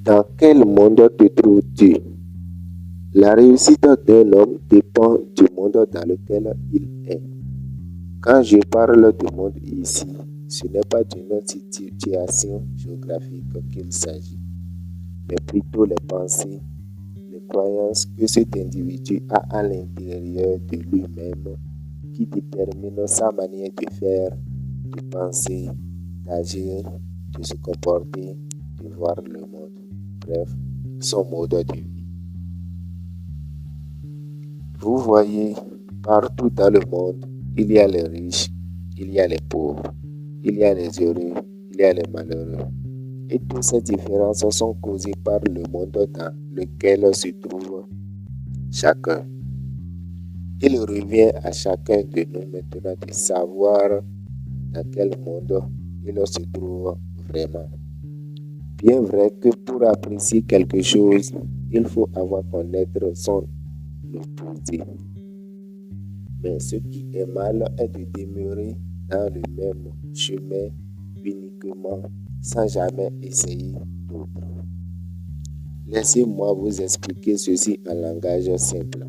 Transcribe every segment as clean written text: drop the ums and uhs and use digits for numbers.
Dans quel monde te trouves-tu? La réussite d'un homme dépend du monde dans lequel il est. Quand je parle du monde ici, ce n'est pas d'une situation géographique qu'il s'agit, mais plutôt les pensées, les croyances que cet individu a à l'intérieur de lui-même qui déterminent sa manière de faire, de penser, d'agir, de se comporter, de voir le monde. Bref, son mode de vie. Vous voyez, partout dans le monde, il y a les riches, il y a les pauvres, il y a les heureux, il y a les malheureux. Et toutes ces différences sont causées par le monde dans lequel se trouve chacun. Il revient à chacun de nous maintenant de savoir dans quel monde il se trouve vraiment. Bien vrai que pour apprécier quelque chose, il faut avoir connaître son opposé. Mais ce qui est mal est de demeurer dans le même chemin uniquement sans jamais essayer d'autre. Laissez-moi vous expliquer ceci en langage simple.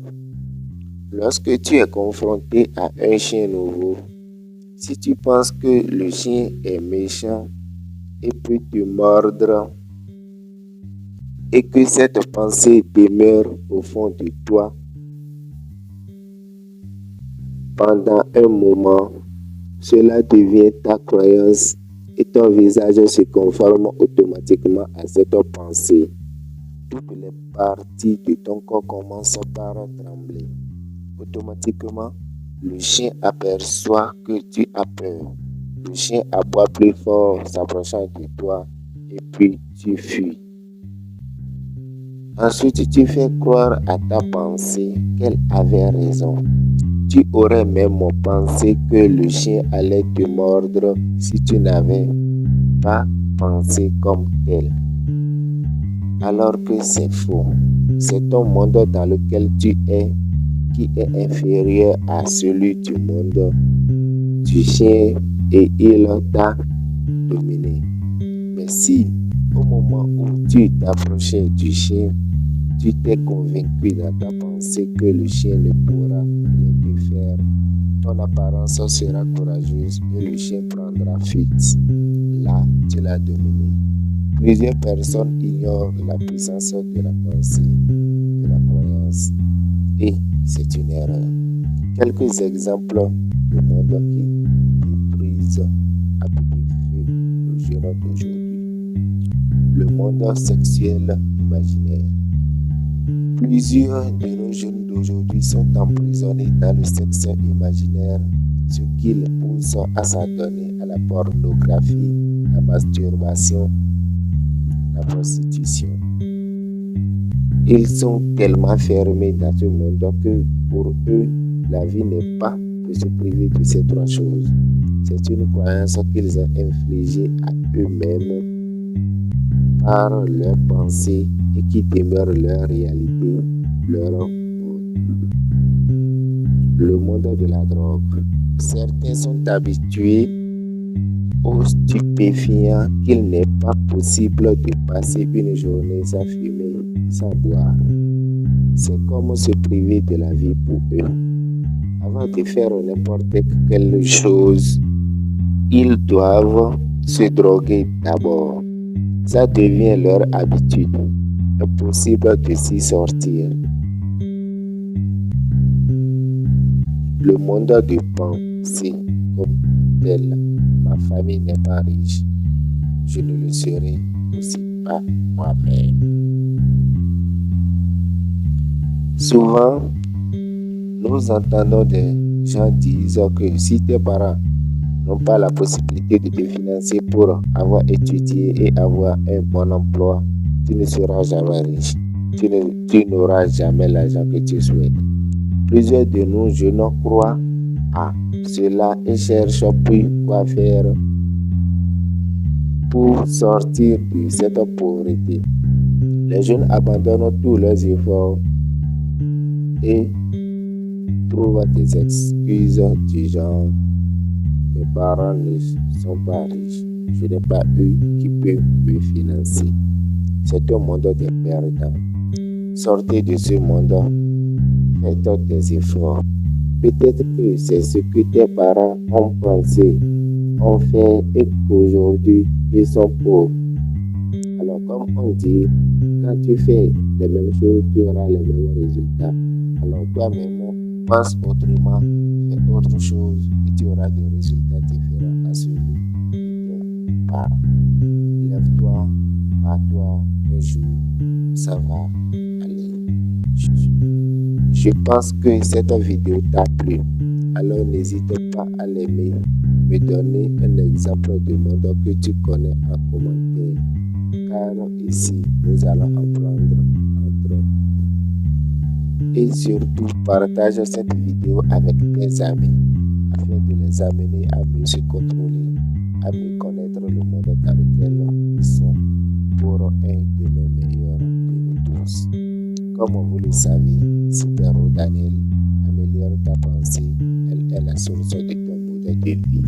Lorsque tu es confronté à un chien nouveau, si tu penses que le chien est méchant et peut te mordre, et que cette pensée demeure au fond de toi pendant un moment, cela devient ta croyance et ton visage se conforme automatiquement à cette pensée. Toutes les parties de ton corps commencent par trembler. Automatiquement, le chien aperçoit que tu as peur. Le chien aboie plus fort, s'approchant de toi, et puis tu fuis. Ensuite, tu fais croire à ta pensée qu'elle avait raison. Tu aurais même pensé que le chien allait te mordre si tu n'avais pas pensé comme tel. Alors que c'est faux. C'est ton monde dans lequel tu es qui est inférieur à celui du monde du chien et il t'a dominé. Mais si, au moment où tu t'approchais du chien, tu t'es convaincu dans ta pensée que le chien ne pourra rien te faire, ton apparence sera courageuse et le chien prendra fuite. Là, tu l'as dominé. Plusieurs personnes ignorent la puissance de la pensée, de la croyance, et c'est une erreur. Quelques exemples de monde qui détruisent à petit feu le jeunes d'aujourd'hui. Le monde sexuel imaginaire. Plusieurs de nos jeunes d'aujourd'hui sont emprisonnés dans le sexe imaginaire, ce qui les pousse à s'adonner à la pornographie, la masturbation, la prostitution. Ils sont tellement fermés dans ce monde que pour eux, la vie n'est pas de se priver de ces trois choses. C'est une croyance qu'ils ont infligée à eux-mêmes par leurs pensées et qui demeure leur réalité, leur monde. Le monde de la drogue. Certains sont habitués aux stupéfiants qu'il n'est pas possible de passer une journée sans fumer, sans boire. C'est comme se priver de la vie pour eux. Avant de faire n'importe quelle chose, ils doivent se droguer d'abord. Ça devient leur habitude. Impossible de s'y sortir. Le monde de pensée comme tel. Ma famille n'est pas riche. Je ne le serai aussi pas moi-même. Souvent, nous entendons des gens dire que si tes parents n'ont pas la possibilité de te financer pour avoir étudié et avoir un bon emploi, tu ne seras jamais riche. Tu n'auras jamais l'argent que tu souhaites. Plusieurs de nous jeunes croient à cela et cherchent puis quoi faire pour sortir de cette pauvreté. Les jeunes abandonnent tous leurs efforts et trouvent des excuses du genre: mes parents ne sont pas riches, je n'ai pas eux qui peuvent me financer. C'est un monde des perdants. Sortez de ce monde, faites des efforts. Peut-être que c'est ce que tes parents ont pensé, ont fait et qu'aujourd'hui ils sont pauvres. Alors comme on dit, quand tu fais les mêmes choses, tu auras les mêmes résultats. Alors toi-même, pense autrement, fais autre chose et tu auras des résultats différents à celui de tes parents. Lève-toi, bats-toi, un jour, ça va aller. Je pense que cette vidéo t'a plu. Alors n'hésite pas à l'aimer, me donner un exemple de monde que tu connais en commentaire. Car ici, nous allons apprendre entre nous. Et surtout, partage cette vidéo avec tes amis afin de les amener à mieux se contrôler, à mieux connaître le monde dans lequel ils sont pour un de mes meilleurs de nous tous. Comme vous le savez, Super Daniel améliore ta pensée, elle est la source de ton modèle de vie.